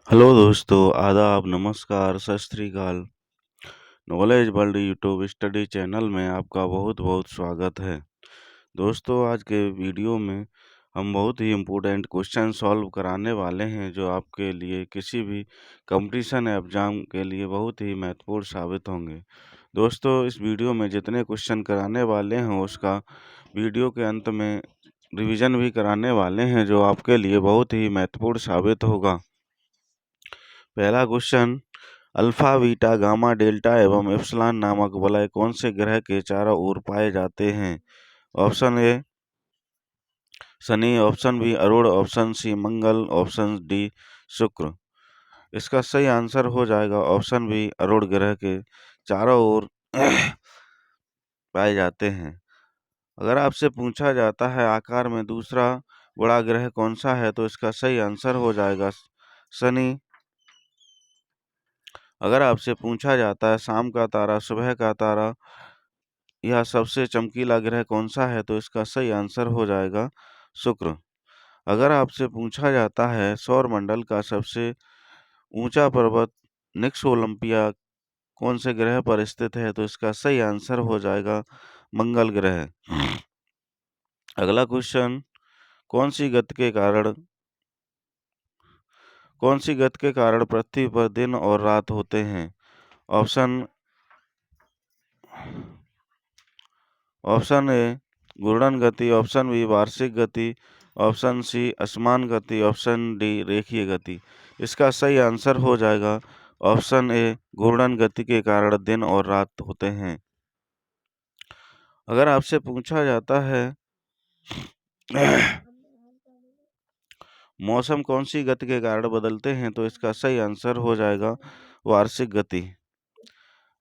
Hello दोस्तों, आदाब, नमस्कार, सत श्री अकाल। Knowledge world YouTube study channel में आपका बहुत बहुत स्वागत है। दोस्तों, आज के वीडियो में हम बहुत ही इम्पोर्टेंट क्वेश्चन सॉल्व कराने वाले हैं जो आपके लिए किसी भी कंपटीशन एग्जाम के लिए बहुत ही महत्वपूर्ण साबित होंगे। दोस्तों, इस वीडियो में जितने क्वेश्चन कराने वाले हैं उसका वीडियो के अंत में रिवीजन भी कराने वाले हैं जो आपके लिए बहुत ही महत्वपूर्ण साबित होगा। पहला question, alpha, beta, gamma, delta एवं एप्सिलॉन नामक वलय कौन से ग्रह के चारों ओर पाए जाते हैं? Option A Shani, option B Arun, option C Mangal, option D Shukra. इसका सही आंसर हो जाएगा ऑप्शन बी अरुण ग्रह के चारों ओर पाए जाते हैं। अगर आपसे पूछा जाता है आकार में दूसरा बड़ा ग्रह कौन सा है तो इसका सही आंसर हो जाएगा शनि। अगर आपसे पूछा जाता है शाम का तारा, सुबह का तारा यह सबसे चमकीला ग्रह कौन सा है तो इसका सही आंसर हो जाएगा शुक्र। अगर आपसे पूछा जाता है सौर मंडल का सबसे ऊंचा पर्वत निक्स ओलंपिया कौन से ग्रह पर स्थित है तो इसका सही आंसर हो जाएगा मंगल ग्रह। अगला क्वेश्चन, कौन सी गति के कारण पृथ्वी पर दिन और रात होते हैं? ऑप्शन ए घूर्णन गति, ऑप्शन बी वार्षिक गति, ऑप्शन सी असमान गति, ऑप्शन डी रेखीय गति। इसका सही आंसर हो जाएगा ऑप्शन ए घूर्णन गति के कारण दिन और रात होते हैं। अगर आपसे पूछा जाता है मौसम कौन सी गति के कारण बदलते हैं तो इसका सही आंसर हो जाएगा वार्षिक गति।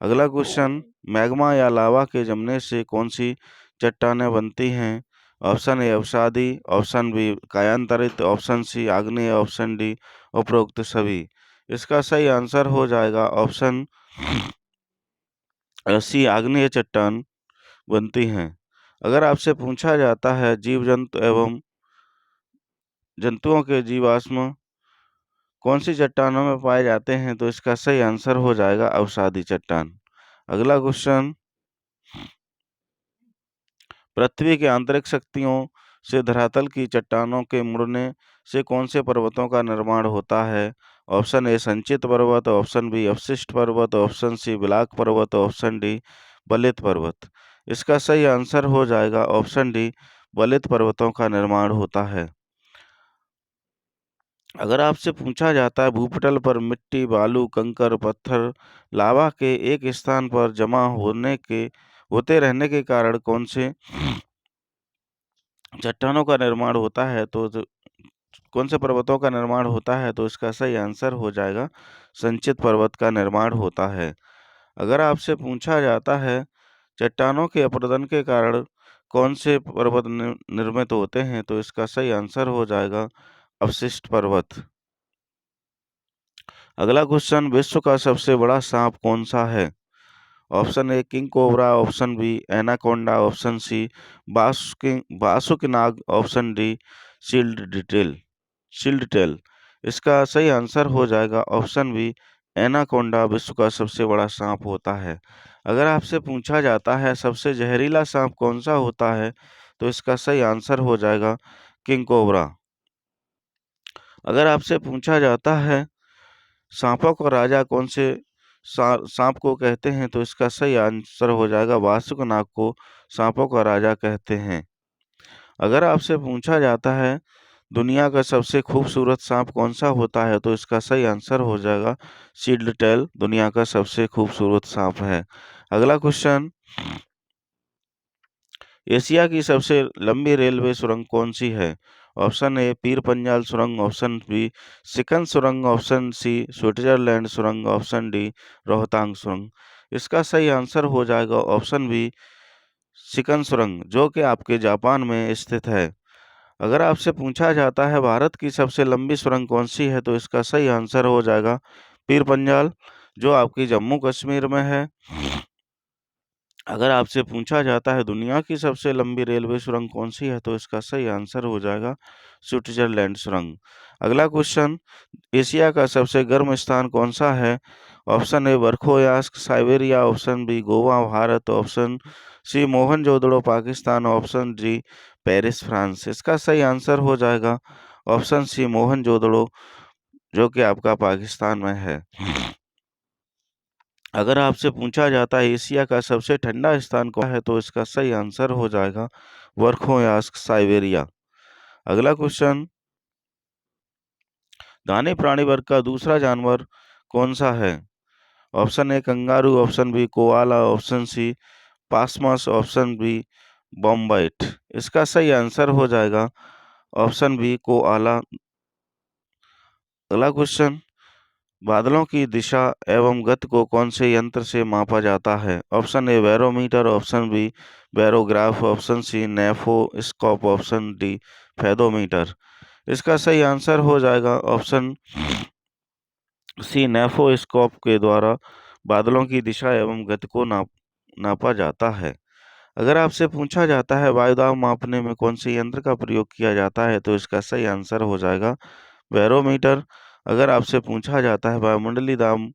अगला क्वेश्चन, मैग्मा या लावा के जमने से कौन सी चट्टानें बनती हैं? ऑप्शन ए अवसादी, ऑप्शन बी कायांतरित, ऑप्शन सी आग्नेय, ऑप्शन डी उपरोक्त सभी। इसका सही आंसर हो जाएगा ऑप्शन सी आग्नेय चट्टान बनती हैं। अगर आपसे पूछा जाता है जीव जंतु एवं जंतुओं के जीवाश्म कौन सी चट्टानों में पाए जाते हैं तो इसका सही आंसर हो जाएगा अवसादी चट्टान। अगला क्वेश्चन, पृथ्वी के आंतरिक शक्तियों से धरातल की चट्टानों के मुड़ने से कौन से पर्वतों का निर्माण होता है? ऑप्शन ए संचित पर्वत, ऑप्शन बी अवशिष्ट पर्वत, ऑप्शन सी बिलाक पर्वत, ऑप्शन डी बलित पर्वत। इसका सही आंसर हो जाएगा ऑप्शन डी बलित पर्वतों का निर्माण होता है। अगर आपसे पूछा जाता है भूपटल पर मिट्टी, बालू, कंकर, पत्थर, लावा के एक स्थान पर जमा होते रहने के कारण कौन से चट्टानों का निर्माण होता है तो कौन से पर्वतों का निर्माण होता है तो इसका सही आंसर हो जाएगा संचित पर्वत का निर्माण होता है। अगर आपसे पूछा जाता है चट्टानों के अपरदन के कारण कौन से पर्वत निर्मित होते हैं तो इसका सही आंसर हो जाएगा अवशिष्ट पर्वत। अगला क्वेश्चन, विश्व का सबसे बड़ा सांप कौन सा है? Option A king cobra, option B anaconda, option C Basukinag, option D shield tail. इसका सही आंसर हो जाएगा ऑप्शन बी एनाकोंडा विश्व का सबसे बड़ा सांप होता है। अगर आपसे पूछा जाता है सबसे जहरीला सांप कौन सा होता है तो इसका सही आंसर हो जाएगा किंग कोबरा। अगर आपसे पूछा जाता है सांपों को राजा कौन से सांप को कहते हैं तो इसका सही आंसर हो जाएगा वासुकनाग को सांपों का राजा कहते हैं। अगर आपसे पूछा जाता है दुनिया का सबसे खूबसूरत सांप कौन सा होता है तो इसका सही आंसर हो जाएगा शील्ड टेल दुनिया का सबसे खूबसूरत सांप है। अगला क्वेश्चन, एशिया की सबसे लंबी रेलवे सुरंग कौन सी है? ऑप्शन ए पीर पंजाल सुरंग, ऑप्शन बी सिकंद सुरंग, ऑप्शन सी स्विट्जरलैंड सुरंग, ऑप्शन डी रोहतांग सुरंग। इसका सही आंसर हो जाएगा ऑप्शन बी सिकंद सुरंग जो कि आपके जापान में स्थित है। अगर आपसे पूछा जाता है भारत की सबसे लंबी सुरंग कौन सी है तो इसका सही आंसर हो जाएगा पीर पंजाल जो आपकी जम्मू कश्मीर में है। अगर आपसे पूछा जाता है दुनिया की सबसे लंबी रेलवे सुरंग कौन सी है, तो इसका सही आंसर हो जाएगा स्विट्जरलैंड सुरंग। अगला क्वेश्चन, एशिया का सबसे गर्म स्थान कौन सा है? Option A Verkhoyansk Siberia, option B Goa Bharat, option C Mohenjodaro Pakistan, option D Paris France. इसका सही आंसर हो जाएगा ऑप्शन सी मोहनजोदड़ो, जो कि आपका पाकिस्तान में है। अगर आपसे पूछा जाता है एशिया का सबसे ठंडा स्थान कौन है, तो इसका सही आंसर हो जाएगा बर्खोयास्क साइबेरिया। अगला क्वेश्चन, दानी प्राणी वर्ग का दूसरा जानवर कौन सा है? Option A kangaroo, option B koala, option C possums, option B wombat. इसका सही आंसर हो जाएगा ऑप्शन बी कोआला। अगला क्वेश्चन, बादलों की दिशा एवं गति को कौन से यंत्र से मापा जाता है? Option A barometer, option B barograph, option C nephoscope, option D fathometer. इसका सही आंसर हो जाएगा ऑप्शन सी नेफोस्कोप के द्वारा बादलों की दिशा एवं गति को नापा जाता है। अगर आपसे पूछा जाता है वायुदाब मापने में कौन से यंत्र का प्रयोग किया जाता है, तो इसका सही आंसर हो जाएगा बैरोमीटर। अगर आपसे पूछा जाता है वायुमंडलीय दाब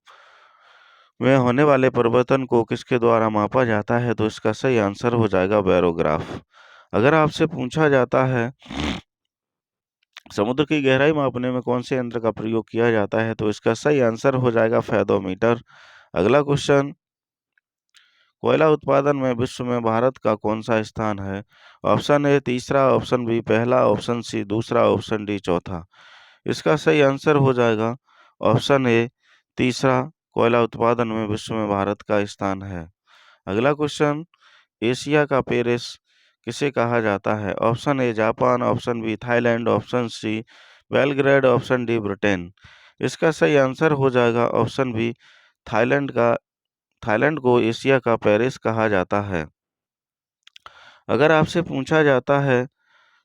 में होने वाले परिवर्तन को किसके द्वारा मापा जाता है, तो इसका सही आंसर हो जाएगा बैरोग्राफ। अगर आपसे पूछा जाता है समुद्र की गहराई मापने में कौन से यंत्र का प्रयोग किया जाता है, तो इसका सही आंसर हो जाएगा फेदोमीटर। अगला क्वेश्चन, कोयला उत्पादन में विश्व में भारत का कौन सा स्थान है? ऑप्शन ए तीसरा, ऑप्शन बी पहला, ऑप्शन सी दूसरा, ऑप्शन डी चौथा। इसका सही आंसर हो जाएगा ऑप्शन ए तीसरा, कोयला उत्पादन में विश्व में भारत का स्थान है। अगला क्वेश्चन, एशिया का पेरिस किसे कहा जाता है? Option A Japan, option B Thailand, option C Belgrade, option D Britain. इसका सही आंसर हो जाएगा ऑप्शन बी थाईलैंड को एशिया का पेरिस कहा जाता है। अगर आपसे पूछा जाता है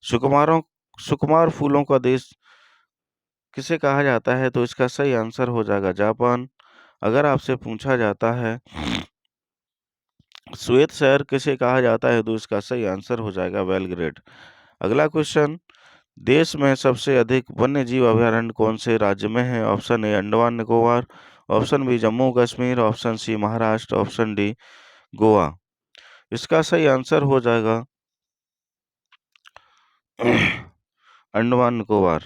सुकुमार फूलों का देश किसे कहा जाता है, तो इसका सही आंसर हो जाएगा जापान। अगर आपसे पूछा जाता है श्वेत शहर किसे कहा जाता है, तो इसका सही आंसर हो जाएगा बेलग्रेड। अगला क्वेश्चन, देश में सबसे अधिक वन्य जीव अभयारण्य कौन से राज्य में है? Option A Andaman Nicobar, option B Jammu Kashmir, option C Maharashtra, option D Goa. इसका सही आंसर हो जाएगा अंडमान निकोबार।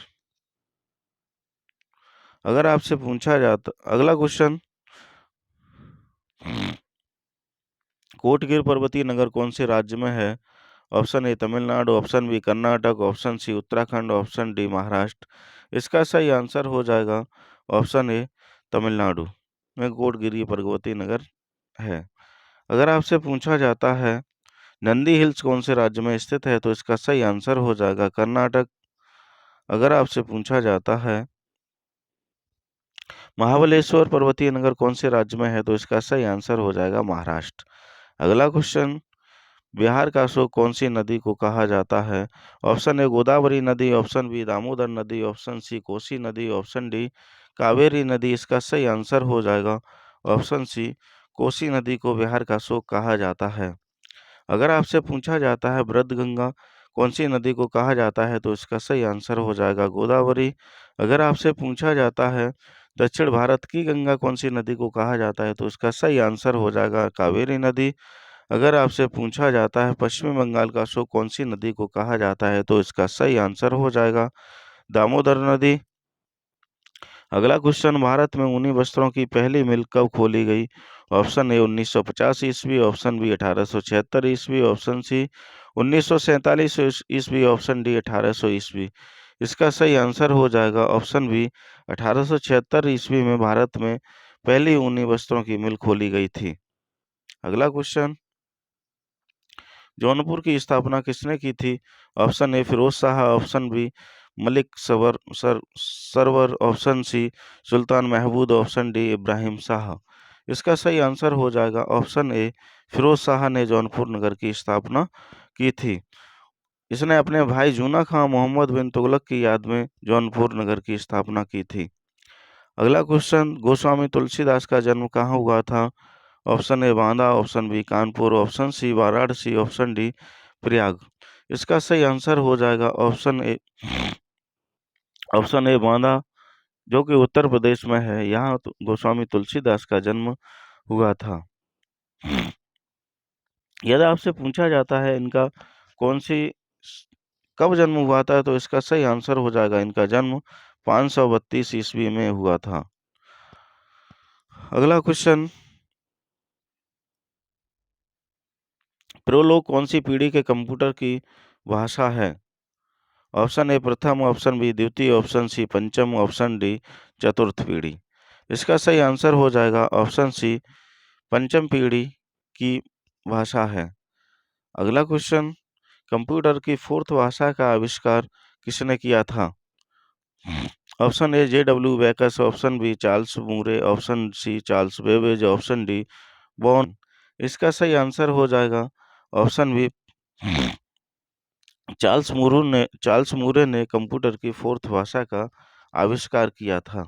अगर आपसे पूछा जाता अगला क्वेश्चन, कोटगिर पर्वतीय नगर कौन से राज्य में है? Option A Tamil Nadu, option B Karnataka, option C Uttarakhand, option D Maharashtra. इसका सही आंसर हो जाएगा ऑप्शन ए तमिलनाडु में कोटगिरी पर्वतीय नगर है। अगर आपसे पूछा जाता है नंदी हिल्स कौन से राज्य में स्थित है, तो इसका सही आंसर हो जाएगा कर्नाटक। अगर आपसे पूछा जाता है महाबलेश्वर पर्वतीय नगर कौन से राज्य में है, तो इसका सही आंसर हो जाएगा महाराष्ट्र। अगला क्वेश्चन, बिहार का अशोक कौन सी नदी को कहा जाता है? ऑप्शन ए गोदावरी नदी, ऑप्शन बी दामोदर नदी, ऑप्शन सी कोसी नदी, ऑप्शन डी कावेरी नदी। इसका सही आंसर हो जाएगा ऑप्शन सी कोसी नदी को बिहार का अशोक कहा जाता है। अगर आपसे पूछा जाता है वृद्धगंगा कौन सी नदी को कहा जाता है, तो इसका सही आंसर हो जाएगा गोदावरी। अगर आपसे पूछा जाता है दक्षिण भारत की गंगा कौन सी नदी को कहा जाता है, तो इसका सही आंसर हो जाएगा कावेरी नदी। अगर आपसे पूछा जाता है पश्चिमी बंगाल का अशोक कौन सी नदी को कहा जाता है, तो इसका सही आंसर हो जाएगा दामोदर नदी। अगला क्वेश्चन, भारत में ऊनी वस्त्रों की पहली मिल कब खोली गई? ऑप्शन ए 1950 ईस्वी, ऑप्शन बी 1876 ईस्वी, ऑप्शन सी 1947 ईस्वी, ऑप्शन डी 1800 ईस्वी। इसका सही आंसर हो जाएगा ऑप्शन बी 1876 ईस्वी में भारत में पहली ऊनी वस्त्रों की मिल खोली गई थी। अगला क्वेश्चन, जौनपुर की स्थापना किसने की थी? Option A Firoz Shah, option B Malik Sarwar, option C Sultan Mahmud, option D Ibrahim Shah. इसका सही आंसर हो जाएगा ऑप्शन ए फिरोज शाह ने जौनपुर नगर की स्थापना की थी। इसने अपने भाई जूना खां मोहम्मद बिन तुगलक की याद में जौनपुर नगर की स्थापना की थी। अगला क्वेश्चन, गोस्वामी तुलसीदास का जन्म कहाँ हुआ था? Option A Banda, option B Kanpur, option C Varanasi, option D Prayag. इसका सही आंसर हो जाएगा ऑप्शन ए बांदा, जो कि उत्तर प्रदेश में है। यहाँ गोस्वामी तुलसीदास का जन्म हुआ था। यदि आपसे पूछा जाता है इनका कौन सी कब जन्म हुआ था, तो इसका सही आंसर हो जाएगा इनका जन्म 532 ईस्वी में हुआ था। अगला क्वेश्चन, प्रोलोग कौन सी पीढ़ी के कंप्यूटर की भाषा है? ऑप्शन ए प्रथम, ऑप्शन बी द्वितीय, ऑप्शन सी पंचम, ऑप्शन डी चतुर्थ पीढ़ी। इसका सही आंसर हो जाएगा ऑप्शन सी पंचम पीढ़ी की भाषा है। अगला क्वेश्चन, कंप्यूटर की फोर्थ भाषा का आविष्कार किसने किया था? Option A JW Backus, option B Charles Moore, option C Charles Babbage, option D Bon. इसका सही आंसर हो जाएगा ऑप्शन बी चार्ल्स मूरे ने कंप्यूटर की फोर्थ भाषा का आविष्कार किया था।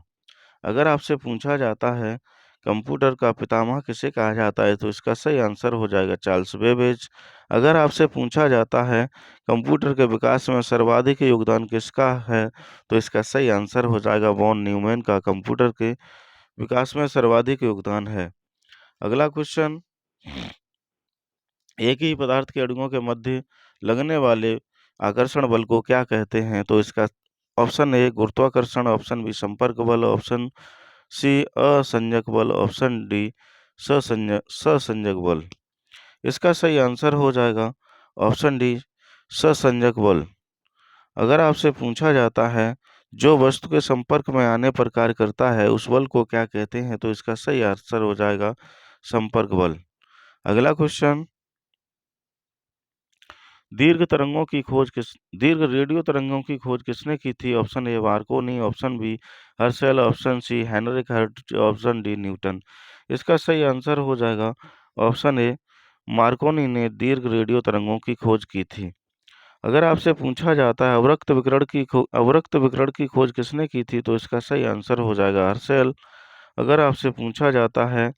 अगर आपसे पूछा जाता है कंप्यूटर का पितामह किसे कहा जाता है, तो इसका सही आंसर हो जाएगा चार्ल्स बेबेज। अगर आपसे पूछा जाता है कंप्यूटर के विकास में सर्वाधिक योगदान किसका है, तो इसका सही आंसर हो जाएगा वॉन न्यूमैन का कंप्यूटर के विकास में सर्वाधिक योगदान है। अगला क्वेश्चन, एक ही पदार्थ के अणुओं के मध्य लगने वाले आकर्षण बल को क्या कहते हैं? तो इसका ऑप्शन ए गुरुत्वाकर्षण, ऑप्शन बी संपर्क बल, ऑप्शन सी असंजक बल, ऑप्शन डी ससंजक बल। इसका सही आंसर हो जाएगा ऑप्शन डी ससंजक बल। अगर आपसे पूछा जाता है जो वस्तु के संपर्क में आने पर कार्य करता है उस बल को क्या कहते हैं, तो इसका सही आंसर हो जाएगा संपर्क बल। अगला क्वेश्चन, दीर्घ रेडियो तरंगों की खोज किसने की थी? Option A Marconi, option B Herschel, option C Heinrich Hertz, option D Newton. इसका सही आंसर हो जाएगा ऑप्शन ए मार्कोनी ने दीर्घ रेडियो तरंगों की खोज की थी। अगर आपसे पूछा जाता है अवरक्त विकिरण की खोज किसने की थी, तो इसका सही आंसर हो जाएगा हर्शेल। अगर आपसे पूछा जाता है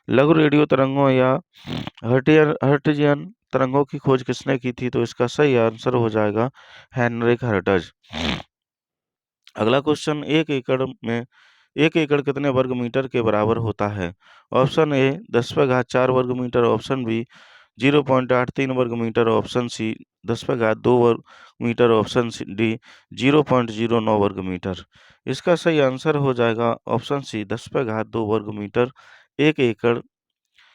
लघु रेडियो तरंगों या हर्ट्जियन तरंगों की खोज किसने की थी, तो इसका सही आंसर हो जाएगा हेनरिक हर्ट्ज। अगला क्वेश्चन, एक एकड़ कितने वर्ग मीटर के बराबर होता है? ऑप्शन ए 10⁴ वर्ग मीटर, ऑप्शन बी 0.83 वर्ग मीटर, ऑप्शन सी 10⁻² वर्ग मीटर, ऑप्शन डी 0.09 वर्ग मीटर। इसका सही आंसर हो जाएगा ऑप्शन सी 10⁻² वर्ग मीटर एक एकड़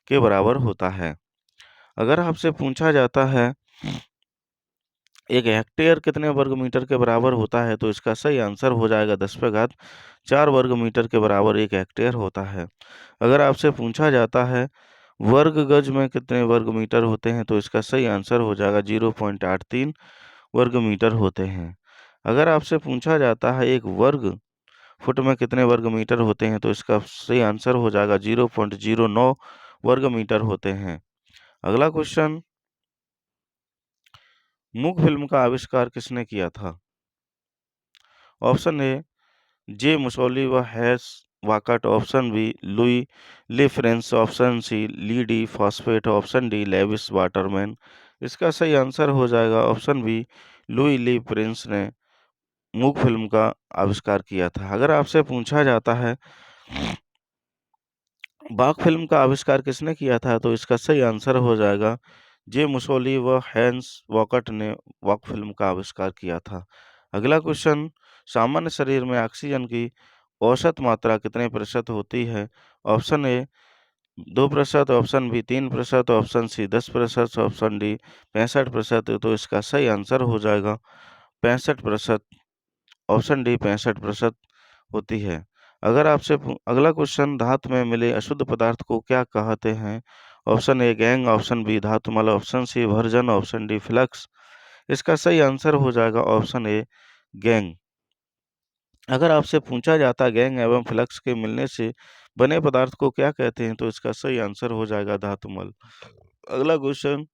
के बराबर होता है। अगर आपसे पूछा जाता है एक हेक्टेयर कितने वर्ग मीटर के बराबर होता है, तो इसका सही आंसर हो जाएगा 10⁻4 वर्ग मीटर के बराबर एक हेक्टेयर होता है। अगर आपसे पूछा जाता है वर्ग गज में कितने वर्ग मीटर होते हैं, तो इसका सही आंसर हो जाएगा 0.83 वर्ग मीटर होते हैं। अगर आपसे पूछा जाता है एक वर्ग फुट में कितने वर्ग मीटर होते हैं, तो इसका सही आंसर हो जाएगा 0.09 वर्ग मीटर होते हैं। अगला क्वेश्चन, मूक फिल्म का आविष्कार किसने किया था? ऑप्शन ए जे मुसोली व हैस वाकट, option B Louis Le Prince, option C ली डी फॉस्फेट, ऑप्शन डी लेविस वाटरमैन। इसका सही आंसर हो जाएगा option B Louis Le Prince ने मूक फिल्म का आविष्कार किया था। अगर आपसे पूछा जाता है बाक फिल्म का आविष्कार किसने किया था, तो इसका सही आंसर हो जाएगा जे मुसोली व हैंस वॉकट ने वॉक फिल्म का आविष्कार किया था। अगला क्वेश्चन, सामान्य शरीर में ऑक्सीजन की औसत मात्रा कितने प्रतिशत होती है? Option A 2%, option B 3%, option C 10%, option D 65%। तो इसका सही आंसर हो जाएगा 65%। ऑप्शन डी 65% होती है। अगला क्वेश्चन, धातु में मिले अशुद्ध पदार्थ को क्या कहते हैं? Option A gangue, option B धातुमल, ऑप्शन सी वर्जन, ऑप्शन डी फ्लक्स। इसका सही आंसर हो जाएगा ऑप्शन ए गैंग। अगर आपसे पूछा जाता गैंग एवं फ्लक्स के मिलने से बने पदार्थ को क्या कहते हैं, तो इसका सही आंसर हो जाएगा धातुमल। अगला क्वेश्चन,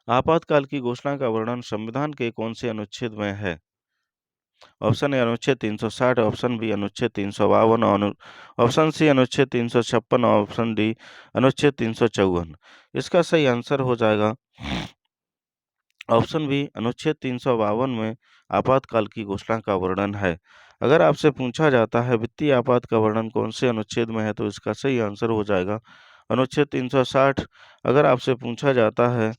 आपातकाल की घोषणा का वर्णन संविधान के कौन से अनुच्छेद में है? ऑप्शन ए अनुच्छेद 360, ऑप्शन बी अनुच्छेद 352, ऑप्शन सी अनुच्छेद 356, ऑप्शन डी अनुच्छेद 354। इसका सही आंसर हो जाएगा ऑप्शन बी अनुच्छेद 352 में आपातकाल की घोषणा का वर्णन है। अगर आपसे पूछा जाता है वित्तीय आपात का वर्णन कौन से अनुच्छेद में है, तो इसका सही आंसर हो जाएगा अनुच्छेद 360। अगर आपसे पूछा जाता है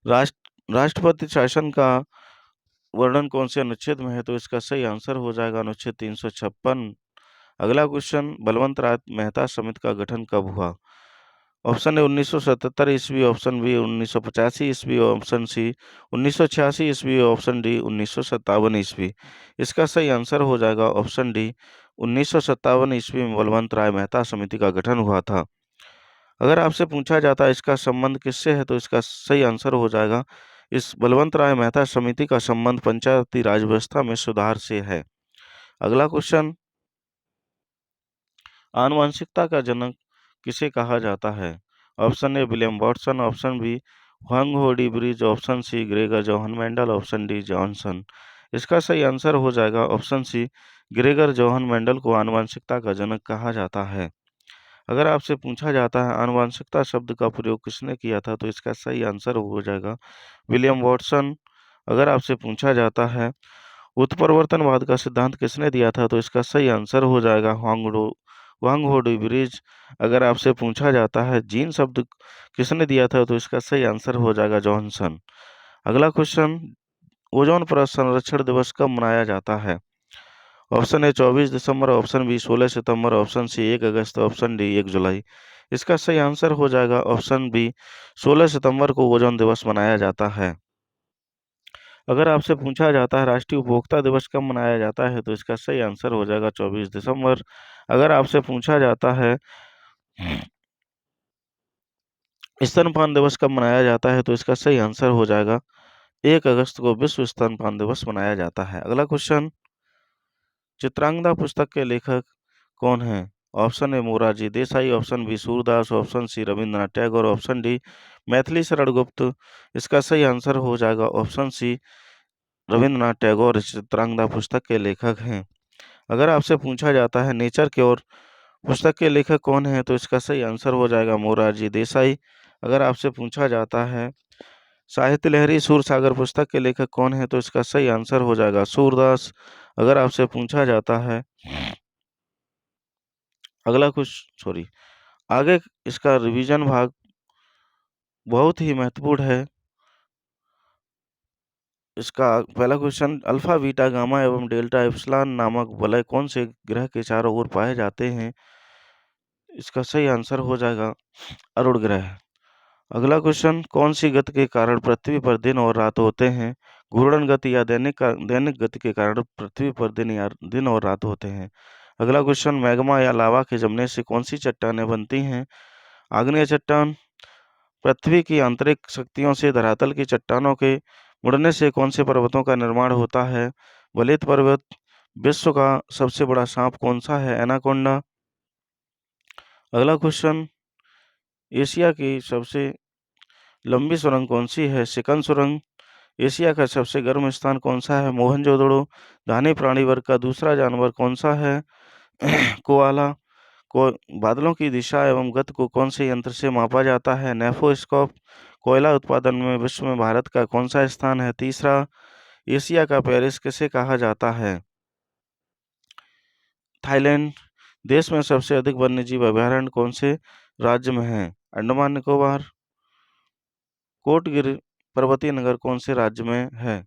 राष्ट्रपति शासन का वर्णन कौन से अनुच्छेद में है, तो इसका सही आंसर हो जाएगा अनुच्छेद 356। अगला क्वेश्चन, बलवंत राय मेहता समिति का गठन कब हुआ? ऑप्शन ए 1977 ईस्वी, ऑप्शन बी 1985 ईस्वी, ऑप्शन सी 1986 ईस्वी, ऑप्शन डी 1957 ईस्वी। इसका सही आंसर हो जाएगा ऑप्शन डी 1957 ईस्वी में बलवंत राय मेहता समिति का गठन हुआ था। अगर आपसे पूछा जाता है इसका संबंध किससे है, तो इसका सही आंसर हो जाएगा इस बलवंत राय मेहता समिति का संबंध पंचायती राज व्यवस्था में सुधार से है। अगला क्वेश्चन, आनुवंशिकता का जनक किसे कहा जाता है? Option A William Watson, option B हुआंग हो डी ब्रिज, option C Gregor Johann Mendel, option D Johnson. इसका सही आंसर हो जाएगा option C Gregor Johann Mendel को आनुवंशिकता का जनक कहा जाता है। अगर आपसे पूछा जाता है आनुवंशिकता शब्द का प्रयोग किसने किया था, तो इसका सही आंसर हो जाएगा विलियम वॉटसन। अगर आपसे पूछा जाता है उत्परिवर्तनवाद का सिद्धांत किसने दिया था, तो इसका सही आंसर हो जाएगा हुआंग हो डी ब्रिज। अगर आपसे पूछा जाता है जीन शब्द किसने दिया था, तो इसका सही आंसर हो जाएगा जॉनसन। अगला क्वेश्चन, ओजोन परत संरक्षण दिवस कब मनाया जाता है? ऑप्शन ए 24 दिसंबर, ऑप्शन बी 16 सितंबर, ऑप्शन सी 1 अगस्त, ऑप्शन डी 1 जुलाई। इसका सही आंसर हो जाएगा ऑप्शन बी 16 सितंबर को ओजोन दिवस मनाया जाता है। अगर आपसे पूछा जाता है राष्ट्रीय उपभोक्ता दिवस कब मनाया जाता है, तो इसका सही आंसर हो जाएगा 24 दिसंबर। अगर आपसे पूछा जाता है स्तनपान दिवस कब मनाया जाता है, तो इसका सही आंसर हो जाएगा 1 अगस्त को विश्व स्तनपान दिवस मनाया जाता है। अगला क्वेश्चन, चित्रांगदा पुस्तक के लेखक कौन है? Option A Morarji Desai, option B Surdas, option C Rabindranath Tagore, option D Maithili Sharan Gupt. इसका सही आंसर हो जाएगा ऑप्शन सी रविंद्रनाथ टैगोर इस चित्रांगदा पुस्तक के लेखक हैं। अगर आपसे पूछा जाता है नेचर की ओर पुस्तक के लेखक कौन है, तो इसका सही आंसर हो जाएगा मोरारजी देसाई। अगर आपसे पूछा जाता है साहित्य लहरी सूरसागर पुस्तक के लेखक कौन है, तो इसका सही आंसर हो जाएगा सूरदास। अगर आपसे पूछा जाता है अगला कुछ सॉरी आगे इसका रिवीजन भाग बहुत ही महत्वपूर्ण है। इसका पहला क्वेश्चन, अल्फा बीटा गामा एवं डेल्टा एप्सिलॉन नामक वलय कौन से ग्रह के चारों ओर पाए जाते हैं? इसका सही आंसर हो जाएगा अरुण ग्रह। अगला क्वेश्चन, कौन सी गति के कारण पृथ्वी पर दिन और रात होते हैं? घूर्णन गति या दैनिक गति के कारण पृथ्वी पर दिन और रात होते हैं। अगला क्वेश्चन, मैग्मा या लावा के जमने से कौन सी चट्टानें बनती हैं? आग्नेय चट्टान। पृथ्वी की आंतरिक शक्तियों से धरातल की चट्टानों के मुड़ने से कौन से पर्वतों का निर्माण होता है? वलित पर्वत। विश्व का सबसे बड़ा सांप कौन सा है? एनाकोंडा। अगला क्वेश्चन, एशिया की सबसे लंबी सुरंग कौन सी है? सिकंद सुरंग। एशिया का सबसे गर्म स्थान कौन सा है? मोहनजोदड़ो। धानी प्राणी वर्ग का दूसरा जानवर कौन सा है? कोआला। को बादलों की दिशा एवं गति को कौन से यंत्र से मापा जाता है? नेफोस्कोप। कोयला उत्पादन में विश्व में भारत का कौन सा स्थान है? तीसरा। एशिया का पेरिस किसे कहा जाता है? थाईलैंड। देश में सबसे अधिक वन्यजीव अभयारण्य कौन से राज्य में है? अंडमान निकोबार। कोटगिर पर्वतीय नगर कौन से राज्य में है?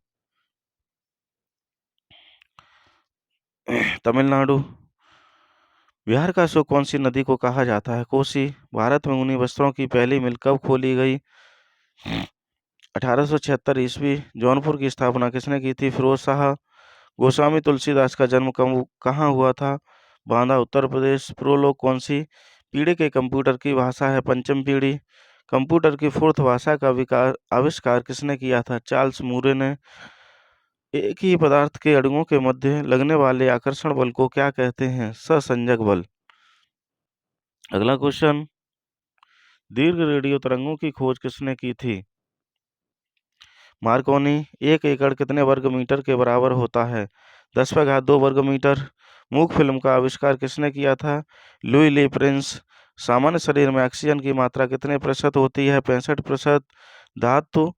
तमिलनाडु। बिहार का अशोक कौन सी नदी को कहा जाता है? कोसी। भारत में ऊनी वस्त्रों की पहली मिल कब खोली गई? 1876 ईस्वी। जौनपुर की स्थापना किसने की थी? फिरोज शाह। गोस्वामी तुलसीदास का जन्म कहाँ हुआ था? बांदा, उत्तर प्रदेश। प्रोलोग कौन सी पीढ़ी के कंप्यूटर की भाषा है? पंचम पीढ़ी। कंप्यूटर की फोर्थ भाषा का आविष्कार किसने किया था? चार्ल्स मूरे ने। एक ही पदार्थ के अणुओं के मध्य लगने वाले आकर्षण बल को क्या कहते हैं? सहसंजक बल। अगला क्वेश्चन, दीर्घ रेडियो तरंगों की खोज किसने की थी? मार्कोनी, 1 एकड़ कितने वर्ग मीटर के बराबर होता है? 10^2 वर्ग मीटर। मूक फिल्म का आविष्कार किसने किया था? Louis Le Prince. सामान्य शरीर में ऑक्सीजन की मात्रा कितने प्रतिशत होती है? 65%। धातु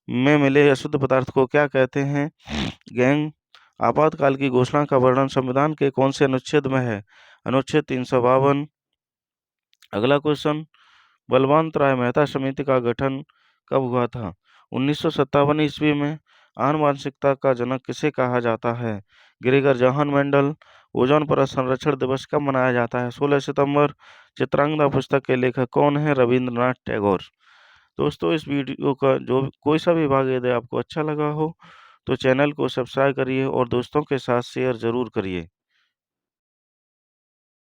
में मिले अशुद्ध पदार्थ को क्या कहते हैं? गैंग। आपातकाल की घोषणा का वर्णन संविधान के कौन से अनुच्छेद में है? अनुच्छेद 352। अगला क्वेश्चन, बलवंत राय मेहता समिति का गठन कब हुआ था? 1957 ईस्वी में। आनुवांशिकता का जनक किसे कहा जाता है? Gregor Johan Mendel. ओजोन परत संरक्षण दिवस कब मनाया जाता है? 16 सितंबर। चित्रांगदा पुस्तक के लेखक कौन है? रविंद्रनाथ टैगोर। दोस्तों, इस वीडियो का जो कोई सा भी भाग यदि आपको अच्छा लगा हो तो चैनल को सब्सक्राइब करिए और दोस्तों के साथ शेयर ज़रूर करिए।